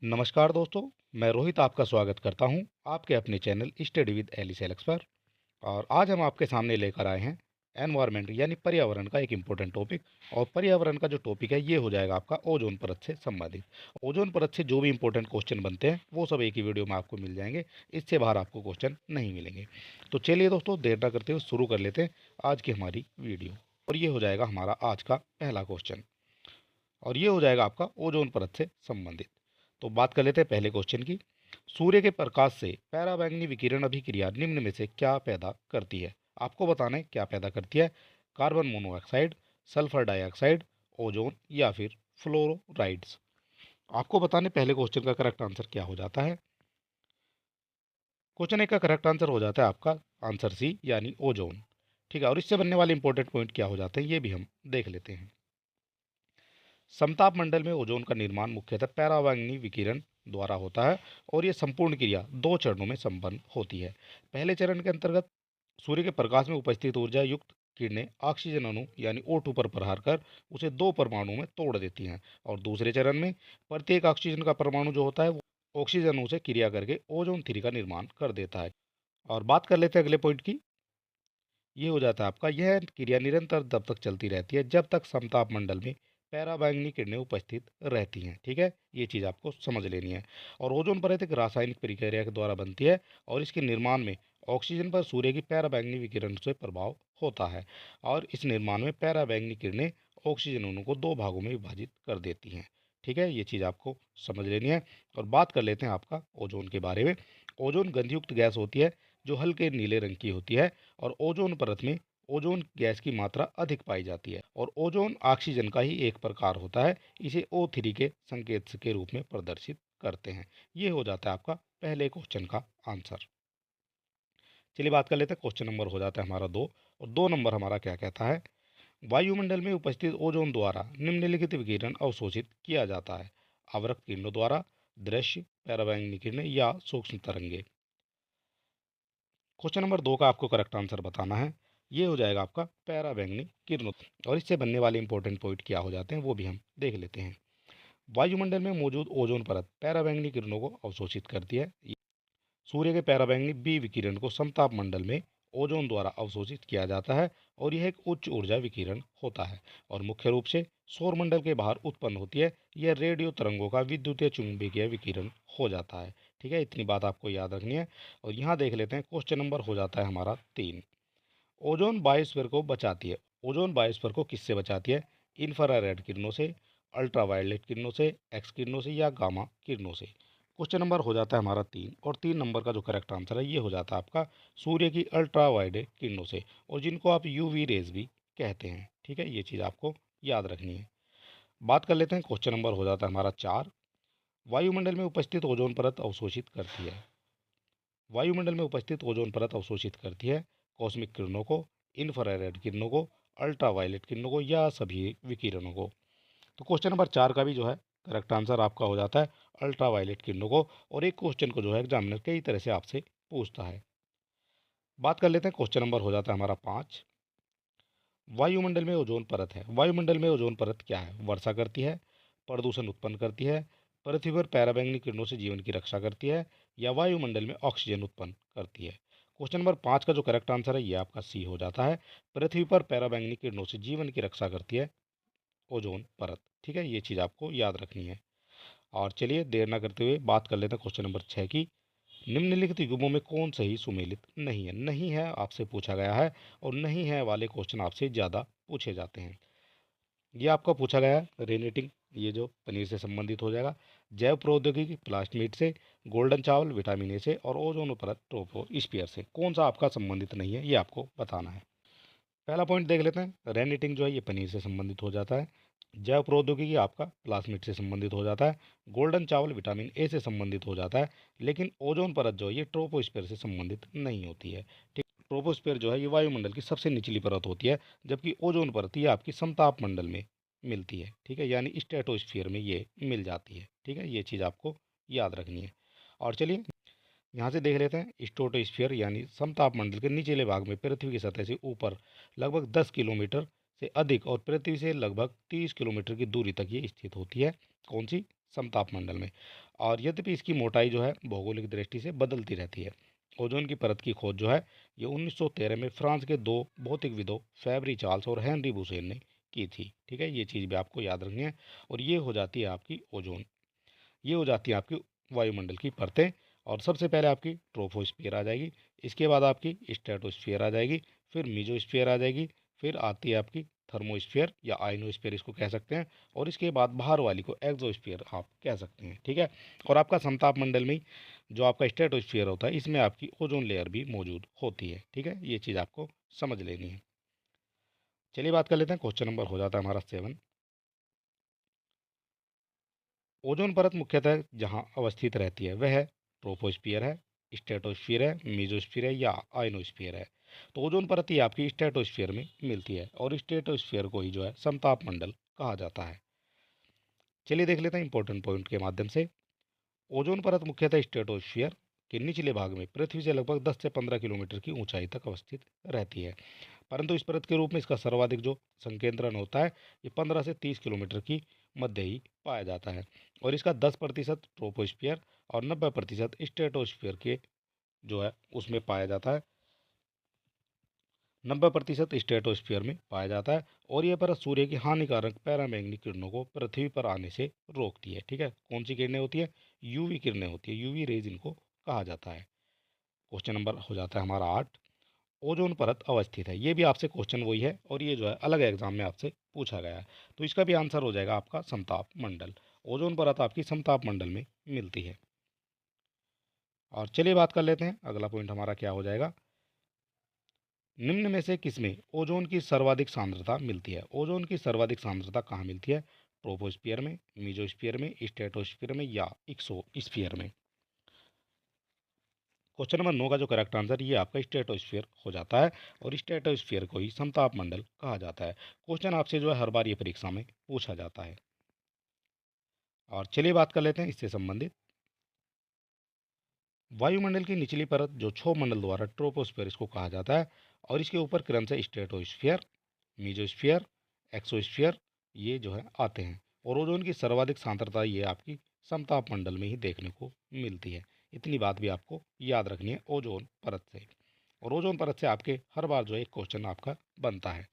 नमस्कार दोस्तों, मैं रोहित आपका स्वागत करता हूं आपके अपने channel study with Alice Alex पर। और आज हम आपके सामने लेकर आए हैं एनवायरनमेंट यानी पर्यावरण का एक इम्पोर्टेंट टॉपिक। और पर्यावरण का जो टॉपिक है ये हो जाएगा आपका ओजोन परत से संबंधित। ओजोन परत से जो भी इंपॉर्टेंट क्वेश्चन बनते हैं वो सब एक ही वीडियो में आपको मिल जाएंगे। इससे बाहर आपको क्वेश्चन नहीं मिलेंगे। तो चलिए दोस्तों, देर ना करते हुए शुरू कर लेते हैं आज की हमारी वीडियो। और ये हो जाएगा हमारा आज का पहला क्वेश्चन, और ये हो जाएगा आपका ओजोन परत से संबंधित। तो बात कर लेते हैं पहले क्वेश्चन की। सूर्य के प्रकाश से पराबैंगनी विकिरण अभिक्रिया निम्न में से क्या पैदा करती है? आपको बताना है क्या पैदा करती है। Carbon monoxide, sulphur dioxide, ozone या फिर फ्लोराइड्स। आपको बताने पहले क्वेश्चन का करेक्ट आंसर क्या हो जाता है। क्वेश्चन ए का करेक्ट आंसर हो जाता है आपका आंसर सी यानी ओजोन। ठीक है, और इससे बनने वाले इंपॉर्टेंट पॉइंट क्या हो जाते हैं ये भी हम देख लेते हैं। समताप मंडल में ओजोन का निर्माण मुख्यतः पराबैंगनी विकिरण द्वारा होता है, और ये संपूर्ण क्रिया दो चरणों में संपन्न होती है। पहले चरण के अंतर्गत सूर्य के प्रकाश में उपस्थित ऊर्जा युक्त किरणें ऑक्सीजन अणु यानी O2 पर प्रहार कर उसे दो परमाणु में तोड़ देती हैं। और दूसरे चरण में प्रत्येक ऑक्सीजन का परमाणु जो होता है वो ऑक्सीजन अणु से क्रिया करके ओजोन 3 का निर्माण कर देता है। और बात कर लेते हैं अगले पॉइंट की। ये हो जाता है आपका, यह क्रिया निरंतर तब तक चलती रहती है जब तक समताप मंडल में पैराबैंगनी किरणें उपस्थित रहती हैं। ठीक है, ये चीज़ आपको समझ लेनी है। और ओजोन परत एक रासायनिक प्रक्रिया के द्वारा बनती है, और इसके निर्माण में ऑक्सीजन पर सूर्य की पैराबैंगनी विकिरण से प्रभाव होता है। और इस निर्माण में पैराबैंगनी किरणें ऑक्सीजन अणु को दो भागों में विभाजित कर देती हैं। ठीक है, ये चीज़ आपको समझ लेनी है। और बात कर लेते हैं आपका ओजोन के बारे में। ओजोन गंधयुक्त गैस होती है जो हल्के नीले रंग की होती है। और ओजोन परत में ओजोन गैस की मात्रा अधिक पाई जाती है, और ओजोन ऑक्सीजन का ही एक प्रकार होता है। इसे O3 के संकेत के रूप में प्रदर्शित करते हैं। ये हो जाता है आपका पहले क्वेश्चन का आंसर। चलिए बात कर लेते हैं, क्वेश्चन नंबर हो जाता है हमारा 2। और 2 नंबर हमारा क्या कहता है। वायुमंडल में उपस्थित ओजोन द्वारा निम्नलिखित विकिरण अवशोषित किया जाता है। आवृत किरणों द्वारा, दृश्य, पराबैंगनी किरणें या सूक्ष्म तरंगे। क्वेश्चन नंबर 2 का आपको करेक्ट आंसर बताना है। ये हो जाएगा आपका पैराबैंगनी किरणों। और इससे बनने वाले इंपॉर्टेंट पॉइंट क्या हो जाते हैं वो भी हम देख लेते हैं। वायुमंडल में मौजूद ओजोन परत पैराबैंगनी किरणों को अवशोषित करती है। सूर्य के पैराबैंगनी बी विकिरण को समताप मंडल में ओजोन द्वारा अवशोषित किया जाता है, और यह एक उच्च ऊर्जा विकिरण होता है, और मुख्य रूप से सौरमंडल के बाहर उत्पन्न होती है। यह रेडियो तरंगों का विद्युतीय चुंबकीय विकिरण हो जाता है। ठीक है, इतनी बात आपको याद रखनी है। और यहाँ देख लेते हैं, क्वेश्चन नंबर हो जाता है हमारा 3। ओजोन बायोस्फीयर को बचाती है। ओजोन बायोस्फीयर को किससे बचाती है? इंफ्रारेड किरणों से, अल्ट्रावायलेट किरणों से, एक्स किरणों से या गामा किरणों से। क्वेश्चन नंबर हो जाता है हमारा 3, और 3 नंबर का जो करेक्ट आंसर है ये हो जाता है आपका सूर्य की अल्ट्रावायलेट किरणों से, और जिनको आप यूवी रेज भी कहते हैं। ठीक है, ये चीज़ आपको याद रखनी है। बात कर लेते हैं, क्वेश्चन नंबर हो जाता है हमारा 4। वायुमंडल में उपस्थित ओजोन परत अवशोषित करती है। वायुमंडल में उपस्थित ओजोन परत अवशोषित करती है कॉस्मिक किरणों को, इंफ्रारेड किरणों को, अल्ट्रावायलेट किरणों को या सभी विकिरणों को। तो क्वेश्चन नंबर 4 का भी जो है करेक्ट आंसर आपका हो जाता है अल्ट्रावायलेट किरणों को। और एक क्वेश्चन को जो है एग्जामिनर कई तरह से आपसे पूछता है। बात कर लेते हैं, क्वेश्चन नंबर हो जाता है हमारा 5। वायुमंडल में ओजोन परत है। वायुमंडल में ओजोन परत क्या है? वर्षा करती है, प्रदूषण उत्पन्न करती है, पृथ्वी पर पैराबैंगनी किरणों से जीवन की रक्षा करती है, या वायुमंडल में ऑक्सीजन उत्पन्न करती है। क्वेश्चन नंबर 5 का जो करेक्ट आंसर है ये आपका सी हो जाता है। पृथ्वी पर पैराबैंगनी किरणों से जीवन की रक्षा करती है ओजोन परत। ठीक है, ये चीज़ आपको याद रखनी है। और चलिए देर ना करते हुए बात कर लेते हैं क्वेश्चन नंबर 6 की। निम्नलिखित युग्मों में कौन सही सुमेलित नहीं है? नहीं है आपसे पूछा गया है, और नहीं है वाले क्वेश्चन आपसे ज़्यादा पूछे जाते हैं। ये आपका पूछा गया है रेनेटिंग, ये जो पनीर से संबंधित हो जाएगा। जैव प्रौद्योगिकी प्लास्टमीट से, गोल्डन चावल विटामिन ए से, और ओजोन परत ट्रोपोस्फियर से। कौन सा आपका संबंधित नहीं है ये आपको बताना है। पहला पॉइंट देख लेते हैं, रेनेटिंग जो है ये पनीर से संबंधित हो जाता है। जैव प्रौद्योगिकी आपका प्लास्मिड से संबंधित हो जाता है। गोल्डन चावल विटामिन ए से संबंधित हो जाता है। लेकिन ओजोन परत जो है ये ट्रोपोस्फीयर से संबंधित नहीं होती है। ठीक, ट्रोपोस्फीयर जो है ये वायुमंडल की सबसे निचली परत होती है, जबकि ओजोन परत ये आपकी समताप मंडल में मिलती है। ठीक है, यानी स्ट्रेटोस्फीयर में ये मिल जाती है। ठीक है, ये चीज़ आपको याद रखनी है। और चलिए यहाँ से देख लेते हैं, स्ट्रेटोस्फीयर यानी समताप मंडल के निचले भाग में पृथ्वी की सतह से ऊपर लगभग 10 किलोमीटर से अधिक और पृथ्वी से लगभग 30 किलोमीटर की दूरी तक ये स्थित होती है। कौन सी? समताप मंडल में। और यद्यपि इसकी मोटाई जो है भौगोलिक दृष्टि से बदलती रहती है। ओजोन की परत की खोज जो है ये 1913 में फ्रांस के दो भौतिकविदों फैबरी चार्ल्स और हेनरी बुसेन ने की थी। ठीक है, ये चीज़ भी आपको याद रखनी है। और ये हो जाती है आपकी ओजोन, ये हो जाती है आपकी वायुमंडल की परतें। और सबसे पहले आपकी ट्रोपोस्फियर आ जाएगी, इसके बाद आपकी स्ट्रेटोस्फियर आ जाएगी, फिर मीजोस्फियर आ जाएगी, फिर आती है आपकी थर्मोस्फियर या आइनोस्फियर इसको कह सकते हैं, और इसके बाद बाहर वाली को एक्सोस्फियर आप कह सकते हैं। ठीक है, और आपका समताप मंडल में ही जो आपका स्ट्रेटोस्फियर होता है इसमें आपकी ओजोन लेयर भी मौजूद होती है। ठीक है, ये चीज़ आपको समझ लेनी है। चलिए बात कर लेते हैं, क्वेश्चन नंबर हो जाता है हमारा 7। ओजोन परत मुख्यतः जहां अवस्थित रहती है वह है ट्रोपोस्फियर है, स्ट्रेटोस्फियर है, मीजोस्फियर है या आइनोस्फियर है। तो ओजोन परत ही आपकी स्ट्रेटोस्फियर में मिलती है और स्ट्रेटोस्फियर को ही जो है समताप मंडल कहा जाता है। चलिए देख लेते हैं इंपॉर्टेंट पॉइंट के माध्यम से। ओजोन परत मुख्यतः स्ट्रेटोस्फियर के निचले भाग में पृथ्वी से लगभग 10 से 15 किलोमीटर की ऊंचाई तक अवस्थित रहती है। परंतु इस परत के रूप में इसका सर्वाधिक जो संकेंद्रण होता है ये 15 से 30 किलोमीटर की मध्य ही पाया जाता है। और इसका 10% ट्रोपोस्फियर और 90% स्ट्रेटोस्फियर के जो है उसमें पाया जाता है। 90% स्ट्रेटोस्फियर में पाया जाता है। और यह परत सूर्य की हानिकारक पैरामैग्नेटिक किरणों को पृथ्वी पर आने से रोकती है। ठीक है, कौन सी किरणें होती है? यूवी किरणें होती है, यूवी रेज इनको कहा जाता है। क्वेश्चन नंबर हो जाता है हमारा 8। ओजोन परत अवस्थित है, ये भी आपसे क्वेश्चन वही है और ये जो है अलग एग्जाम में आपसे पूछा गया है। तो इसका भी आंसर हो जाएगा आपका समताप मंडल। ओजोन परत आपकी समताप मंडल में मिलती है। और चलिए बात कर लेते हैं, अगला पॉइंट हमारा क्या हो जाएगा। निम्न में से किसमें ओजोन की सर्वाधिक सांद्रता मिलती है? ओजोन की सर्वाधिक सांद्रता कहाँ मिलती है? ट्रोपोस्फियर में, मीजोस्फियर में, स्ट्रेटोस्फियर में या एक्सोस्फियर में? क्वेश्चन नंबर 9 का जो करेक्ट आंसर ये आपका स्ट्रेटोस्फियर हो जाता है और स्ट्रेटोस्फियर को ही समताप मंडल कहा जाता है। क्वेश्चन आपसे जो है हर बार ये परीक्षा में पूछा जाता है। और चलिए बात कर लेते हैं इससे संबंधित। वायुमंडल की निचली परत जो क्षोभ मंडल द्वारा ट्रोपोस्फियर इसको कहा जाता है और इसके ऊपर क्रमशः स्ट्रेटोस्फियर, मीजोस्फियर, एक्सोस्फियर ये जो है आते हैं। और ओजोन की सर्वाधिक सांद्रता ये आपकी समताप मंडल में ही देखने को मिलती है। इतनी बात भी आपको याद रखनी है ओजोन परत से। और ओजोन परत से आपके हर बार जो है एक क्वेश्चन आपका बनता है।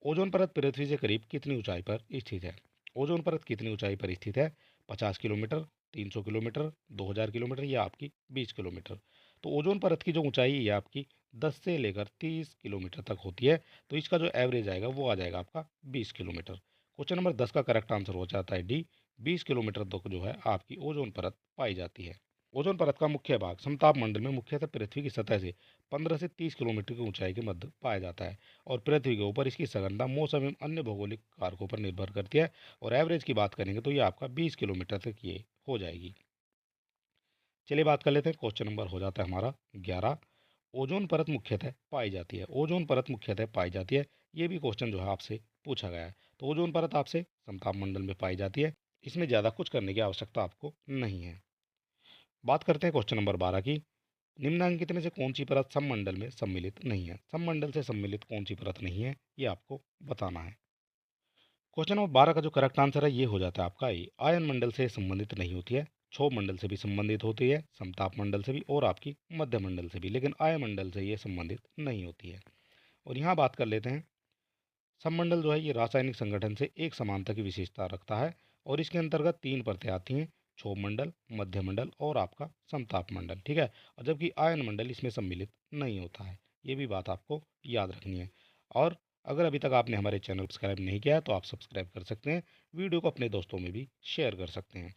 ओजोन परत पृथ्वी से करीब कितनी ऊंचाई पर स्थित है? ओजोन परत कितनी ऊंचाई पर स्थित है? 50 किलोमीटर, 300 किलोमीटर, 2000 किलोमीटर या आपकी 20 किलोमीटर? तो ओजोन परत की जो ऊंचाई है आपकी 10 से लेकर 30 किलोमीटर तक होती है। तो इसका जो एवरेज आएगा वो आ जाएगा आपका 20 किलोमीटर। क्वेश्चन नंबर 10 का करेक्ट आंसर हो जाता है डी। 20 किलोमीटर तक जो है आपकी ओजोन परत पाई जाती है। ओजोन परत का मुख्य भाग समताप मंडल में मुख्यतः पृथ्वी की सतह से 15 से 30 किलोमीटर की ऊंचाई के मध्य पाया जाता है। और पृथ्वी के ऊपर इसकी सघनता मौसम एवं अन्य भौगोलिक कारकों पर निर्भर करती है। और एवरेज की बात करेंगे तो ये आपका 20 किलोमीटर तक ये हो जाएगी। चलिए बात कर लेते हैं, क्वेश्चन नंबर हो जाता है हमारा 11। ओजोन परत मुख्यतः पाई जाती है, ओजोन परत मुख्यतः पाई जाती है, ये भी क्वेश्चन जो है आपसे पूछा गया है। तो ओजोन परत आपसे समताप मंडल में पाई जाती है, इसमें ज़्यादा कुछ करने की आवश्यकता आपको नहीं है। बात करते हैं क्वेश्चन नंबर 12 की। निम्नलिखित में से कौन सी परत सममंडल में सम्मिलित नहीं है? सममंडल से सम्मिलित कौन सी परत नहीं है ये आपको बताना है। क्वेश्चन नंबर 12 का जो करेक्ट आंसर है ये हो जाता है आपका ए। आयन मंडल से संबंधित नहीं होती है, क्षोभ मंडल से भी संबंधित होती है, समताप मंडल से भी और आपकी मध्य मंडल से भी, लेकिन आयन मंडल से ये संबंधित नहीं होती है। और यहाँ बात कर लेते हैं, सममंडल जो है ये रासायनिक संगठन से एक समानता की विशेषता रखता है और इसके अंतर्गत तीन परतें आती हैं, क्षोभ मंडल, मध्य मंडल और आपका समताप मंडल। ठीक है, और जबकि आयन मंडल इसमें सम्मिलित नहीं होता है, ये भी बात आपको याद रखनी है। और अगर अभी तक आपने हमारे चैनल को सब्सक्राइब नहीं किया है तो आप सब्सक्राइब कर सकते हैं, वीडियो को अपने दोस्तों में भी शेयर कर सकते हैं।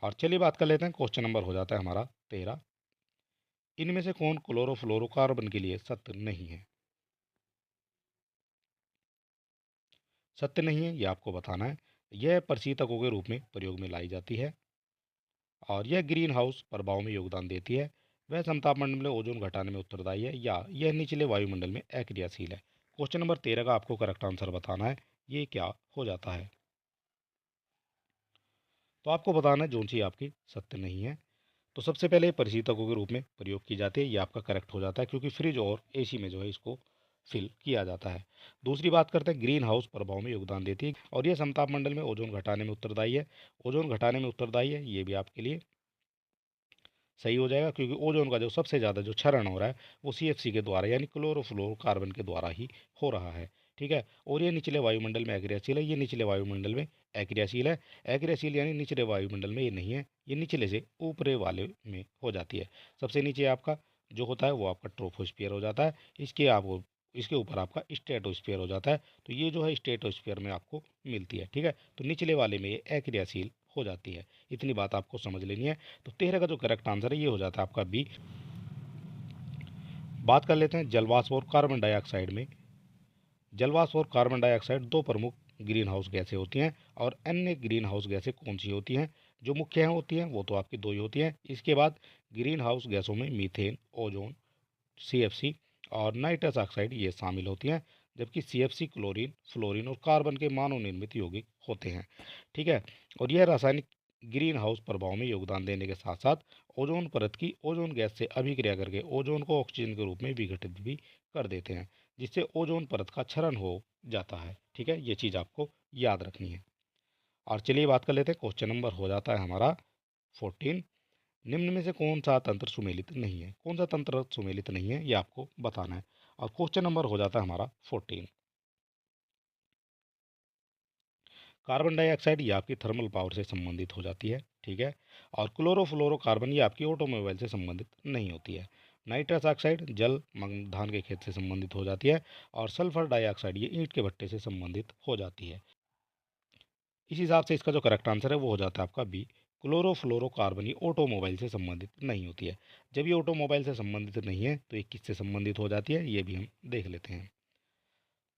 और चलिए बात कर लेते हैं, क्वेश्चन नंबर हो जाता है हमारा 13। इनमें से कौन क्लोरोफ्लोरोकार्बन के लिए सत्य नहीं है? सत्य नहीं है ये आपको बताना है। यह प्रशीतकों के रूप में प्रयोग में लाई जाती है और यह ग्रीन हाउस प्रभाव में योगदान देती है। वह समताप मंडल में ओजोन घटाने में उत्तरदायी है या यह निचले वायुमंडल में अक्रियाशील है? क्वेश्चन नंबर 13 का आपको करेक्ट आंसर बताना है, ये क्या हो जाता है? तो आपको बताना है जोन सी आपकी सत्य नहीं है। तो सबसे पहले ये प्रशीतकों के रूप में प्रयोग की जाती है, ये आपका करेक्ट हो जाता है क्योंकि फ्रिज और एसी में जो है इसको फिल किया जाता है। दूसरी बात करते हैं ग्रीन हाउस प्रभाव में योगदान देती है और यह समताप मंडल में ओजोन घटाने में उत्तरदायी है। ओजोन घटाने में उत्तरदायी है, ये भी आपके लिए सही हो जाएगा क्योंकि ओजोन का जो सबसे ज़्यादा जो क्षरण हो रहा है वो सीएफसी के द्वारा यानी क्लोरोफ्लोरोकार्बन के द्वारा ही हो रहा है। ठीक है, और ये निचले वायुमंडल में अक्रियाशील है, ये निचले वायुमंडल में अक्रियाशील है। अक्रियाशील यानी निचले वायुमंडल में ये नहीं है, ये निचले से ऊपरे वाले में हो जाती है। सबसे नीचे आपका जो होता है वो आपका ट्रोपोस्फियर हो जाता है, इसके ऊपर आपका स्ट्रेटोस्फियर हो जाता है। तो ये जो है स्ट्रेटोस्फियर में आपको मिलती है। ठीक है, तो निचले वाले में ये अक्रियाशील हो जाती है। इतनी बात आपको समझ लेनी है। तो 13 का जो करेक्ट आंसर है ये हो जाता है आपका बी। बात कर लेते हैं जलवाष्प और कार्बन डाइऑक्साइड में। जलवाष्प और कार्बन डाइऑक्साइड दो प्रमुख ग्रीन हाउस गैसें होती हैं और अन्य ग्रीन हाउस गैसें कौन सी होती हैं? जो मुख्य हैं होती हैं वो तो आपकी दो ही होती हैं। इसके बाद ग्रीन हाउस गैसों में मीथेन, ओजोन, सीएफसी और नाइट्रस ऑक्साइड ये शामिल होती हैं, जबकि सीएफसी क्लोरीन, फ्लोरीन और कार्बन के मानव निर्मित यौगिक होते हैं। ठीक है, और यह रासायनिक ग्रीन हाउस प्रभाव में योगदान देने के साथ साथ ओजोन परत की ओजोन गैस से अभिक्रिया करके ओजोन को ऑक्सीजन के रूप में विघटित भी कर देते हैं, जिससे ओजोन परत का क्षरण हो जाता है। ठीक है, ये चीज़ आपको याद रखनी है। और चलिए बात कर लेते हैं, क्वेश्चन नंबर हो जाता है हमारा 14। निम्न में से कौन सा तंत्र सुमेलित नहीं है? कौन सा तंत्र सुमेलित नहीं है ये आपको बताना है। और क्वेश्चन नंबर हो जाता है हमारा 14। कार्बन डाइऑक्साइड ये आपकी थर्मल पावर से संबंधित हो जाती है। ठीक है, और क्लोरोफ्लोरोकार्बन ये आपकी ऑटोमोबाइल से संबंधित नहीं होती है। नाइट्रस ऑक्साइड जल धान के खेत से संबंधित हो जाती है और सल्फर डाइऑक्साइड ये ईंट के भट्टे से संबंधित हो जाती है। इस हिसाब से इसका जो करेक्ट आंसर है वो हो जाता है आपका बी। क्लोरोफ्लोरोकार्बन ये ऑटोमोबाइल से संबंधित नहीं होती है। जब ये ऑटोमोबाइल से संबंधित नहीं है तो ये किससे संबंधित हो जाती है ये भी हम देख लेते हैं।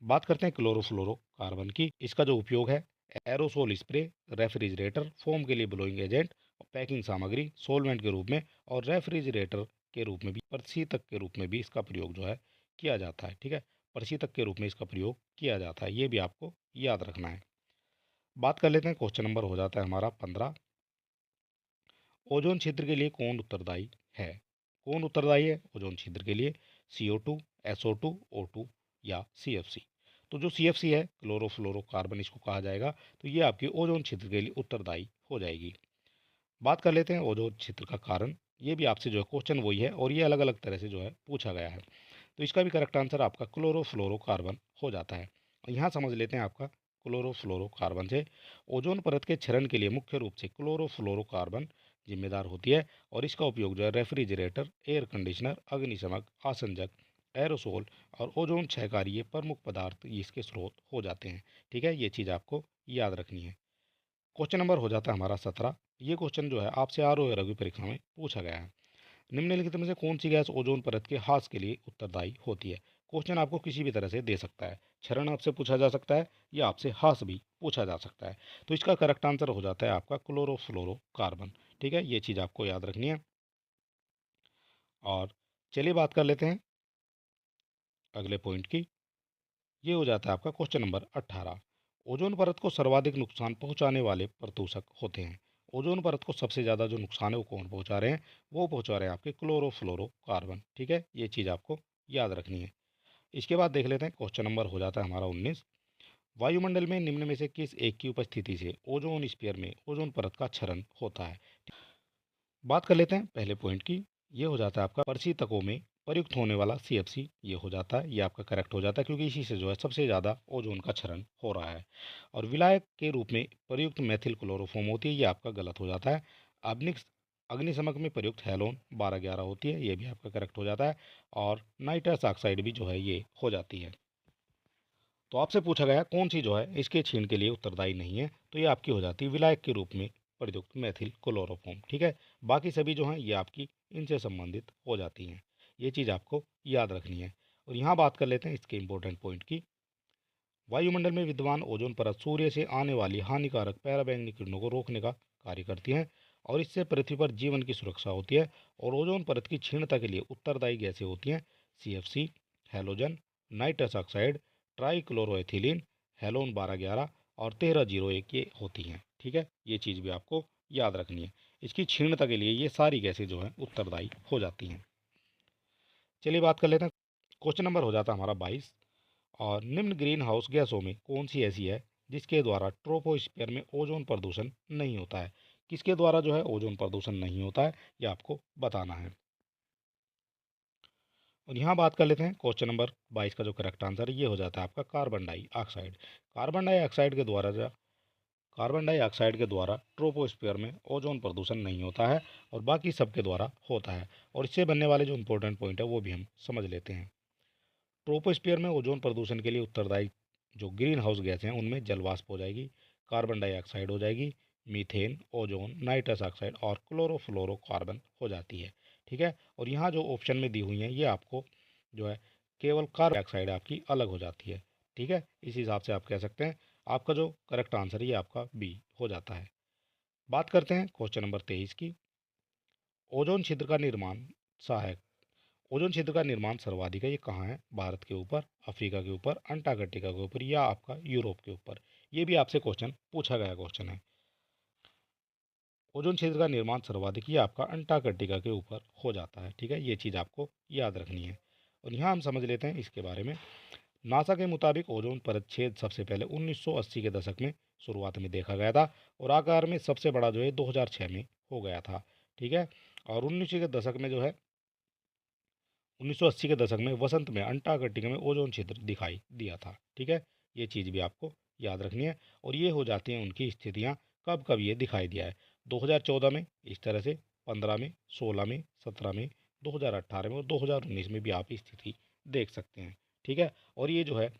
बात करते हैं क्लोरोफ्लोरोकार्बन की। इसका जो उपयोग है एरोसोल स्प्रे, रेफ्रिजरेटर, फोम के लिए ब्लोइंग एजेंट, पैकिंग सामग्री, सोलवेंट के रूप में और रेफ्रिजरेटर के रूप में भी, प्रशीतक के रूप में भी इसका प्रयोग जो है किया जाता है। ठीक है, प्रशीतक के रूप में इसका प्रयोग किया जाता है, ये भी आपको याद रखना है। बात कर लेते हैं, क्वेश्चन नंबर हो जाता है हमारा 15। ओजोन क्षेत्र के लिए कौन उत्तरदायी है? कौन उत्तरदायी है ओजोन क्षेत्र के लिए? CO2, SO2, O2 या CFC? तो जो CFC है क्लोरोफ्लोरोकार्बन इसको कहा जाएगा, तो ये आपकी ओजोन क्षेत्र के लिए उत्तरदायी हो जाएगी। बात कर लेते हैं ओजोन क्षेत्र का कारण। ये भी आपसे जो है क्वेश्चन वही है और ये अलग अलग तरह से जो है पूछा गया है। तो इसका भी करेक्ट आंसर आपका क्लोरोफ्लोरोकार्बन हो जाता है। और यहाँ समझ लेते हैं आपका क्लोरोफ्लोरोकार्बन से ओजोन परत के क्षरण के लिए मुख्य रूप से क्लोरोफ्लोरोकार्बन जिम्मेदार होती है और इसका उपयोग जो है रेफ्रिजरेटर, एयर कंडीशनर, अग्निशमक, आसंजक, एरोसोल और ओजोन क्षयकारी ये प्रमुख पदार्थ इसके स्रोत हो जाते हैं। ठीक है, ये चीज़ आपको याद रखनी है। क्वेश्चन नंबर हो जाता है हमारा 17। ये क्वेश्चन जो है आपसे आरओ रवि परीक्षा में पूछा गया है। निम्नलिखित में से कौन सी गैस ओजोन परत के ह्रास के लिए उत्तरदायी होती है? क्वेश्चन आपको किसी भी तरह से दे सकता है, क्षरण आपसे पूछा जा सकता है या आपसे ह्रास भी पूछा जा सकता है। तो इसका करेक्ट आंसर हो जाता है आपका क्लोरोफ्लोरोकार्बन। ठीक है, ये चीज़ आपको याद रखनी है। और चलिए बात कर लेते हैं अगले पॉइंट की। ये हो जाता है आपका क्वेश्चन नंबर 18। ओजोन परत को सर्वाधिक नुकसान पहुंचाने वाले प्रदूषक होते हैं। ओजोन परत को सबसे ज़्यादा जो नुकसान है वो कौन पहुंचा रहे हैं? वो पहुंचा रहे हैं आपके क्लोरोफ्लोरोकार्बन। ठीक है, ये चीज़ आपको याद रखनी है। इसके बाद देख लेते हैं, क्वेश्चन नंबर हो जाता है हमारा 19। वायुमंडल में निम्न में से किस एक की उपस्थिति से ओजोन स्फीयर में ओजोन परत का क्षरण होता है? बात कर लेते हैं पहले पॉइंट की। ये हो जाता है आपका परिशीतकों में प्रयुक्त होने वाला CFC, ये हो जाता है, ये आपका करेक्ट हो जाता है क्योंकि इसी से जो है सबसे ज़्यादा ओजोन का क्षरण हो रहा है। और विलायक के रूप में प्रयुक्त मेथिल क्लोरोफोम होती है, ये आपका गलत हो जाता है। अग्निक अग्निशमक में प्रयुक्त हेलोन 1211 होती है, ये भी आपका करेक्ट हो जाता है। और नाइट्रस ऑक्साइड भी जो है ये हो जाती है। तो आपसे पूछा गया कौन सी जो है इसके छीण के लिए उत्तरदायी नहीं है, तो ये आपकी हो जाती है विलायक के रूप में प्रयुक्त मेथिल क्लोरोफॉर्म। ठीक है, बाकी सभी जो हैं ये आपकी इनसे संबंधित हो जाती हैं। ये चीज़ आपको याद रखनी है। और यहाँ बात कर लेते हैं इसके इंपॉर्टेंट पॉइंट की। वायुमंडल में विद्यमान ओजोन परत सूर्य से आने वाली हानिकारक पराबैंगनी किरणों को रोकने का कार्य करती है और इससे पृथ्वी पर जीवन की सुरक्षा होती है। और ओजोन परत की क्षीणता के लिए उत्तरदायी गैसें होती हैं CFC, halogen, nitrous oxide, trichloroethylene, halon 1211 और 1301 ये होती हैं। ठीक है, ये चीज़ भी आपको याद रखनी है। इसकी क्षीणता के लिए ये सारी गैसें जो हैं उत्तरदायी हो जाती हैं। चलिए बात कर लेते हैं क्वेश्चन नंबर हो जाता है हमारा 22। और निम्न ग्रीन हाउस गैसों में कौन सी ऐसी है जिसके द्वारा ट्रोपोस्फीयर में ओजोन प्रदूषण नहीं होता है? किसके द्वारा जो है ओजोन प्रदूषण नहीं होता है, ये आपको बताना है। और यहाँ बात कर लेते हैं क्वेश्चन नंबर 22 का जो करेक्ट आंसर है ये हो जाता है आपका कार्बन डाइऑक्साइड। कार्बन डाइऑक्साइड के द्वारा जो कार्बन डाइऑक्साइड के द्वारा ट्रोपोस्फीयर में ओजोन प्रदूषण नहीं होता है और बाकी सबके द्वारा होता है। और इससे बनने वाले जो इंपॉर्टेंट पॉइंट है वो भी हम समझ लेते हैं। ट्रोपोस्फीयर में ओजोन प्रदूषण के लिए उत्तरदायी जो ग्रीन हाउस गैस हैं उनमें जलवाष्प हो जाएगी, कार्बन डाइऑक्साइड हो जाएगी, मीथेन, ओजोन, नाइट्रस ऑक्साइड और क्लोरोफ्लोरोकार्बन हो जाती है। ठीक है। और यहाँ जो ऑप्शन में दी हुई हैं ये आपको जो है केवल कार्बन डाइऑक्साइड आपकी अलग हो जाती है। ठीक है। इस हिसाब से आप कह सकते हैं आपका जो करेक्ट आंसर है ये आपका बी हो जाता है। बात करते हैं क्वेश्चन नंबर 23 की। ओजोन छिद्र का निर्माण सहायक ओजोन क्षेत्र का निर्माण सर्वाधिक है, ये कहाँ है? भारत के ऊपर, अफ्रीका के ऊपर, अंटार्कटिका के ऊपर या आपका यूरोप के ऊपर? ये भी आपसे क्वेश्चन पूछा गया क्वेश्चन है। ओजोन क्षेत्र का निर्माण सर्वाधिक ये आपका अंटार्कटिका के ऊपर हो जाता है। ठीक है, ये चीज़ आपको याद रखनी है। और यहाँ हम समझ लेते हैं इसके बारे में। नासा के मुताबिक ओजोन परत छेद सबसे पहले 1980 के दशक में शुरुआत में देखा गया था और आकार में सबसे बड़ा जो है 2006 में हो गया था। ठीक है। और 19 के दशक में जो है 1980 के दशक में वसंत में अंटार्कटिका में ओजोन क्षेत्र दिखाई दिया था। ठीक है, ये चीज़ भी आपको याद रखनी है। और ये हो जाती हैं उनकी स्थितियाँ कब कब ये दिखाई दिया है। 2014 में इस तरह से, 15 में, 16 में, 17 में, 2018 में और 2019 में भी आप स्थिति देख सकते हैं। ठीक है। और ये जो है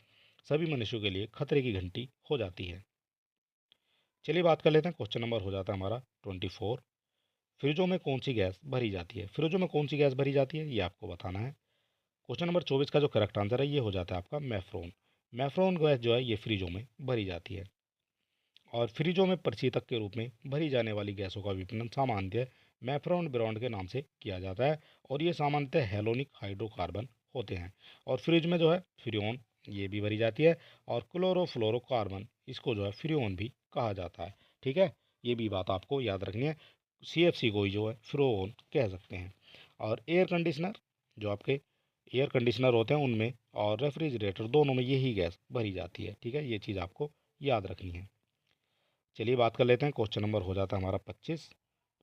सभी मनुष्यों के लिए खतरे की घंटी हो जाती है। चलिए बात कर लेते हैं। क्वेश्चन नंबर हो जाता है हमारा 24। फ्रिजों में कौन सी गैस भरी जाती है? फ्रिजों में कौन सी गैस भरी जाती है ये आपको बताना है। क्वेश्चन नंबर 24 का जो करेक्ट आंसर है ये हो जाता है आपका मैफ्रोन। मैफ्रोन गैस जो है ये फ्रिजों में भरी जाती है। और फ्रिजों में प्रशीतक के रूप में भरी जाने वाली गैसों का विपणन सामान्यतः मैफ्रोन ब्रांड के नाम से किया जाता है। और ये सामान्यतः हेलोनिक हाइड्रोकार्बन होते हैं। और फ्रिज में जो है फ्रियोन ये भी भरी जाती है। और क्लोरोफ्लोरोकार्बन इसको जो है फ्रियोन भी कहा जाता है। ठीक है, ये भी बात आपको याद रखनी है। CFC को ही जो है फ्रोन कह सकते हैं। और एयर कंडीशनर जो आपके एयर कंडीशनर होते हैं उनमें और रेफ्रिजरेटर दोनों में यही गैस भरी जाती है। ठीक है, ये चीज़ आपको याद रखनी है। चलिए बात कर लेते हैं। क्वेश्चन नंबर हो जाता है हमारा 25।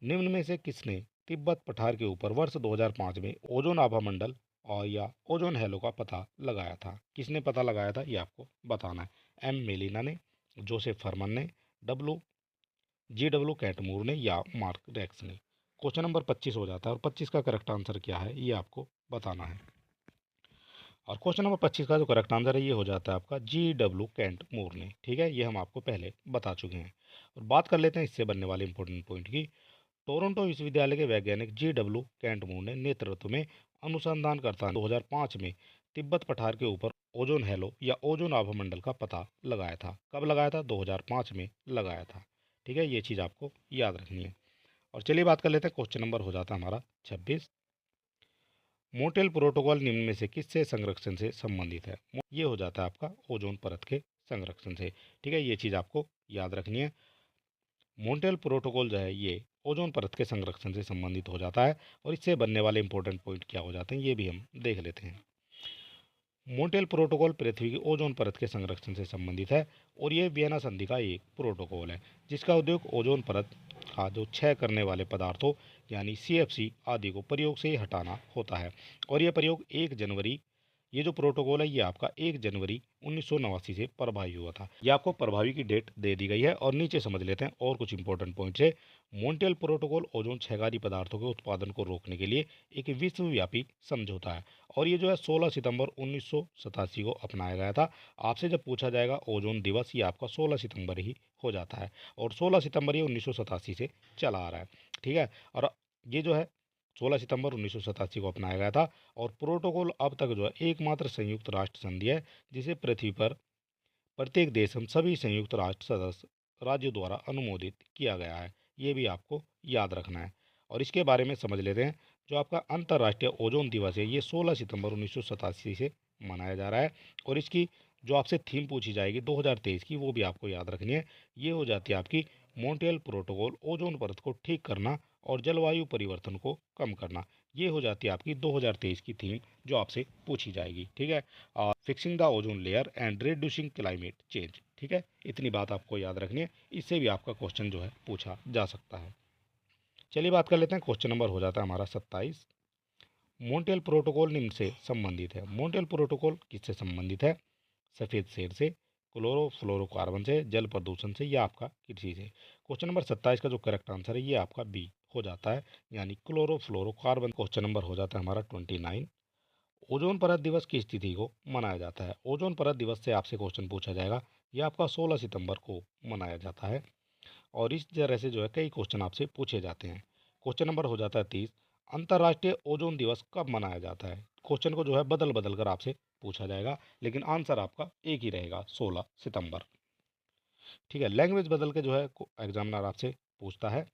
निम्न में से किसने तिब्बत पठार के ऊपर वर्ष 2005 में ओजोन आभा मंडल और या ओजोन हैलो का पता लगाया था? किसने पता लगाया था ये आपको बताना है। M मेलिना ने, जोसेफ फरमान ने, GW कैटमूर ने या मार्क रेक्स ने? क्वेश्चन नंबर 25 हो जाता है और 25 का करेक्ट आंसर क्या है ये आपको बताना है। और क्वेश्चन नंबर 25 का जो करेक्ट आंसर है ये हो जाता है आपका GW कैंट मूर ने। ठीक है, ये हम आपको पहले बता चुके हैं। और बात कर लेते हैं इससे बनने वाले इंपॉर्टेंट पॉइंट की। टोरंटो विश्वविद्यालय के वैज्ञानिक GW कैंट मूर ने नेतृत्व में अनुसंधानकर्ता ने 2005 में तिब्बत पठार के ऊपर ओजोन हैलो या ओजोन आभामंडल का पता लगाया था। कब लगाया था? 2005 में लगाया था। ठीक है, ये चीज़ आपको याद रखनी है। और चलिए बात कर लेते हैं। क्वेश्चन नंबर हो जाता है हमारा 26। मोंट्रियल प्रोटोकॉल निम्न में से किससे संरक्षण से संबंधित है? ये हो जाता है आपका ओजोन परत के संरक्षण से। ठीक है, ये चीज़ आपको याद रखनी है। मोंट्रियल प्रोटोकॉल जो है ये ओजोन परत के संरक्षण से संबंधित हो जाता है। और इससे बनने वाले इंपॉर्टेंट पॉइंट क्या हो जाते हैं ये भी हम देख लेते हैं। मोंट्रियल प्रोटोकॉल पृथ्वी की ओजोन परत के संरक्षण से संबंधित है। और ये वियना संधि का एक प्रोटोकॉल है जिसका उद्देश्य ओजोन परत का जो क्षय करने वाले पदार्थों यानी CFC आदि को प्रयोग से हटाना होता है। और यह प्रयोग 1 जनवरी ये जो प्रोटोकॉल है ये आपका 1 जनवरी 1989 से प्रभावी हुआ था। ये आपको प्रभावी की डेट दे दी गई है। और नीचे समझ लेते हैं और कुछ इंपॉर्टेंट पॉइंट्स है। मोंट्रियल प्रोटोकॉल ओजोन क्षयकारी पदार्थों के उत्पादन को रोकने के लिए एक विश्वव्यापी समझौता है। और ये जो है 16 सितंबर 1987 को अपनाया गया था। आपसे जब पूछा जाएगा ओजोन दिवस ये आपका 16 सितंबर ही हो जाता है। और 16 सितंबर ये 1987 से चला आ रहा है। ठीक है। और ये जो है 16 सितंबर 1987 को अपनाया गया था। और प्रोटोकॉल अब तक जो है एकमात्र संयुक्त राष्ट्र संधि है जिसे पृथ्वी पर प्रत्येक देश हम सभी संयुक्त राष्ट्र सदस्य राज्यों द्वारा अनुमोदित किया गया है। ये भी आपको याद रखना है। और इसके बारे में समझ लेते हैं। जो आपका अंतर्राष्ट्रीय ओजोन दिवस है ये 16 सितंबर 1987 से मनाया जा रहा है। और इसकी जो आपसे थीम पूछी जाएगी 2023 की वो भी आपको याद रखनी है। ये हो जाती है आपकी मोंट्रियल प्रोटोकॉल ओजोन परत को ठीक करना और जलवायु परिवर्तन को कम करना। ये हो जाती है आपकी 2023 की थीम जो आपसे पूछी जाएगी। ठीक है, और fixing the ozone layer and reducing climate change. ठीक है, इतनी बात आपको याद रखनी है, इससे भी आपका क्वेश्चन जो है पूछा जा सकता है। चलिए बात कर लेते हैं, क्वेश्चन नंबर हो जाता है हमारा 27। मॉन्ट्रियल प्रोटोकॉल निम्न से संबंधित है। मॉन्ट्रियल प्रोटोकॉल किससे संबंधित है? सफ़ेद शेर से, क्लोरोफ्लोरोकार्बन से, जल प्रदूषण से, या आपका कृषि से। क्वेश्चन नंबर 27 का जो करेक्ट आंसर है ये आपका बी हो जाता है, यानी क्लोरोफ्लोरोकार्बन। क्वेश्चन नंबर हो जाता है हमारा 29। ओजोन परत दिवस की स्थिति को मनाया जाता है। ओजोन परत दिवस से आपसे क्वेश्चन पूछा जाएगा, यह आपका 16 सितंबर को मनाया जाता है। और इस तरह से जो है कई क्वेश्चन आपसे पूछे जाते हैं। क्वेश्चन नंबर हो जाता है 30। अंतर्राष्ट्रीय ओजोन दिवस कब मनाया जाता है? क्वेश्चन को जो है बदल बदल कर आपसे पूछा जाएगा, लेकिन आंसर आपका एक ही रहेगा, 16 सितंबर। ठीक है, लैंग्वेज बदल के जो है एग्जामिनर आपसे पूछता है।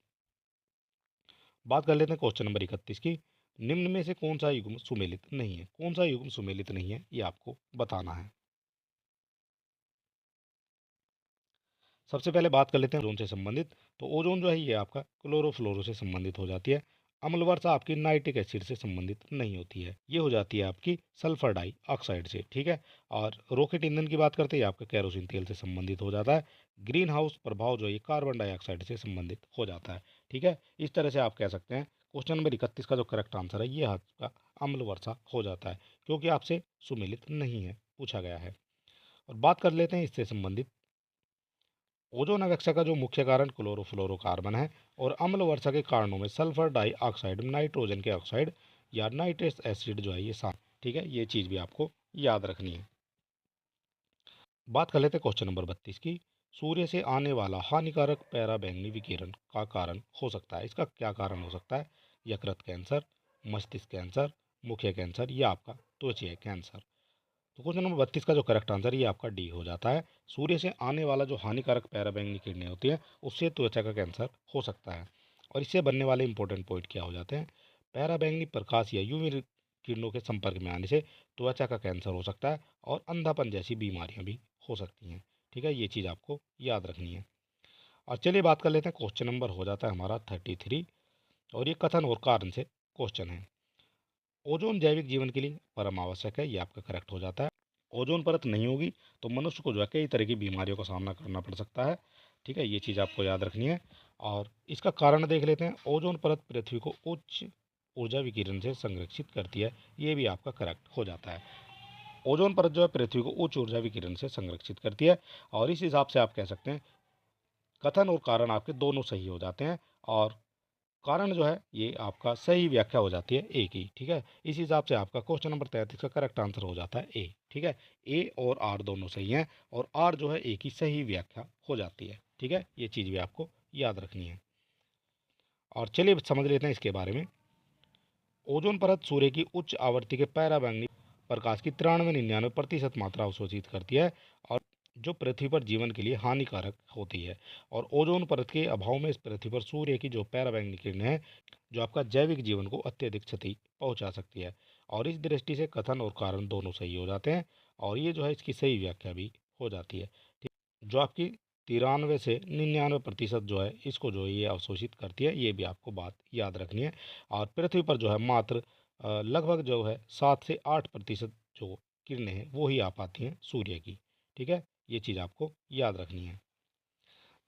बात कर लेते हैं क्वेश्चन नंबर 31 की। निम्न में से कौन सा युग्म सुमेलित नहीं है? कौन सा युग्म सुमेलित नहीं है ये आपको बताना है। सबसे पहले बात कर लेते हैं ओजोन से संबंधित। तो ओजोन जो है ये आपका क्लोरोफ्लोरो से संबंधित हो जाती है। अम्ल वर्षा आपकी नाइट्रिक एसिड से संबंधित नहीं होती है, ये हो जाती है आपकी सल्फर डाइऑक्साइड से। ठीक है, और रॉकेट ईंधन की बात करते हैं, आपका केरोसिन तेल से संबंधित हो जाता है। ग्रीन हाउस प्रभाव जो है कार्बन डाइऑक्साइड से संबंधित हो जाता है। ठीक है, इस तरह से आप कह सकते हैं क्वेश्चन नंबर 31 का जो करेक्ट आंसर है ये आपका अम्ल वर्षा हो जाता है, क्योंकि आपसे सुमेलित नहीं है, पूछा गया है। और बात कर लेते हैं इससे संबंधित। ओजोन अवक्षय का जो मुख्य कारण क्लोरोफ्लोरोकार्बन है, और अम्ल वर्षा के कारणों में सल्फर डाइऑक्साइड, नाइट्रोजन के ऑक्साइड या नाइट्रस एसिड जो है ये शामिल। ठीक है, ये चीज़ भी आपको याद रखनी है। बात कर लेते हैं क्वेश्चन नंबर 32 की। सूर्य से आने वाला हानिकारक पैराबैंगनी विकिरण का कारण हो सकता है। इसका क्या कारण हो सकता है? यकृत कैंसर, मस्तिष्क कैंसर, मुख्य कैंसर, या आपका त्वचीय कैंसर। तो क्वेश्चन नंबर 32 का जो करेक्ट आंसर ये आपका डी हो जाता है। सूर्य से आने वाला जो हानिकारक पैराबैंगनी किरणें होती हैं उससे त्वचा का कैंसर हो सकता है। और इससे बनने वाले इंपॉर्टेंट पॉइंट क्या हो जाते हैं? पैराबैंगनी प्रकाश या यूवी किरणों के संपर्क में आने से त्वचा का कैंसर हो सकता है, और अंधापन जैसी बीमारियां भी हो सकती हैं। ठीक है, ये चीज़ आपको याद रखनी है। और चलिए बात कर लेते हैं, क्वेश्चन नंबर हो जाता है हमारा 33, और ये कथन और कारण से क्वेश्चन है। ओजोन जैविक जीवन के लिए परम आवश्यक है, ये आपका करेक्ट हो जाता है। ओजोन परत नहीं होगी तो मनुष्य को जो है कई तरह की बीमारियों का सामना करना पड़ सकता है। ठीक है, ये चीज़ आपको याद रखनी है। और इसका कारण देख लेते हैं। ओजोन परत पृथ्वी को उच्च ऊर्जा विकिरण से संरक्षित करती है, ये भी आपका करेक्ट हो जाता है। ओजोन परत जो है पृथ्वी को उच्च ऊर्जा विकिरण से संरक्षित करती है, और इस हिसाब से आप कह सकते हैं कथन और कारण आपके दोनों सही हो जाते हैं, और कारण जो है ये आपका सही व्याख्या हो जाती है ए की। ठीक है, इस हिसाब से आपका क्वेश्चन नंबर 33 का करेक्ट आंसर हो जाता है ए। ठीक है, ए और आर दोनों सही हैं, और आर जो है ए की सही व्याख्या हो जाती है। ठीक है, ये चीज़ भी आपको याद रखनी है। और चलिए समझ लेते हैं इसके बारे में। ओजोन परत सूर्य की उच्च आवृत्ति के पैराबैंगनी प्रकाश की 93-99% मात्रा अवशोषित करती है, और जो पृथ्वी पर जीवन के लिए हानिकारक होती है। और ओजोन परत के अभाव में इस पृथ्वी पर सूर्य की जो पैराबैंगनी किरणें हैं जो आपका जैविक जीवन को अत्यधिक क्षति पहुंचा सकती है। और इस दृष्टि से कथन और कारण दोनों सही हो जाते हैं, और ये जो है इसकी सही व्याख्या भी हो जाती है। ठीक, जो आपकी 93 से 99% जो है इसको जो है ये अवशोषित करती है, ये भी आपको बात याद रखनी है। और पृथ्वी पर जो है मात्र लगभग जो है 7 से 8% जो किरणें हैं वो ही आ पाती हैं सूर्य की। ठीक है, ये चीज़ आपको याद रखनी है।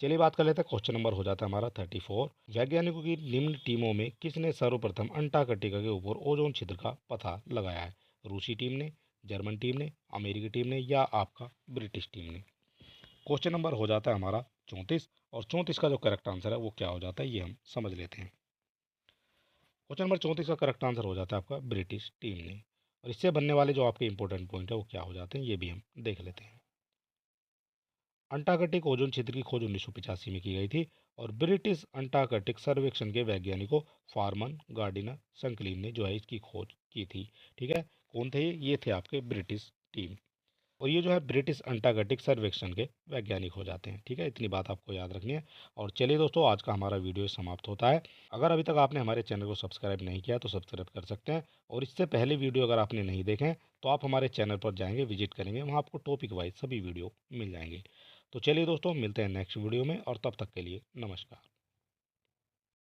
चलिए बात कर लेते हैं, क्वेश्चन नंबर हो जाता है हमारा 34। वैज्ञानिकों की निम्न टीमों में किसने सर्वप्रथम अंटार्कटिका के ऊपर ओजोन छिद्र का पता लगाया है? रूसी टीम ने, जर्मन टीम ने, अमेरिकी टीम ने, या आपका ब्रिटिश टीम ने। क्वेश्चन नंबर हो जाता है हमारा 34, और 34 का जो करेक्ट आंसर है वो क्या हो जाता है ये हम समझ लेते हैं। क्वेश्चन नंबर 34 का करेक्ट आंसर हो जाता है आपका ब्रिटिश टीम ने। और इससे बनने वाले जो आपके इंपॉर्टेंट पॉइंट है वो क्या हो जाते हैं ये भी हम देख लेते हैं। अंटार्कटिक ओजोन क्षेत्र की खोज 1985 में की गई थी, और ब्रिटिश अंटार्कटिक सर्वेक्षण के वैज्ञानिकों फार्मन, गार्डिनर, संकलिन ने जो है इसकी खोज की थी। ठीक है, कौन थे ये थे आपके ब्रिटिश टीम। और ये जो है ब्रिटिश अंटार्कटिक सर्वेक्षण के वैज्ञानिक हो जाते हैं। ठीक है, इतनी बात आपको याद रखनी है। और चलिए दोस्तों, आज का हमारा वीडियो समाप्त होता है। अगर अभी तक आपने हमारे चैनल को सब्सक्राइब नहीं किया तो सब्सक्राइब कर सकते हैं, और इससे पहले वीडियो अगर आपने नहीं देखे तो आप हमारे चैनल पर जाएंगे, विजिट करेंगे, वहाँ आपको टॉपिक वाइज सभी वीडियो मिल जाएंगे। तो चलिए दोस्तों, मिलते हैं नेक्स्ट वीडियो में, और तब तक के लिए नमस्कार।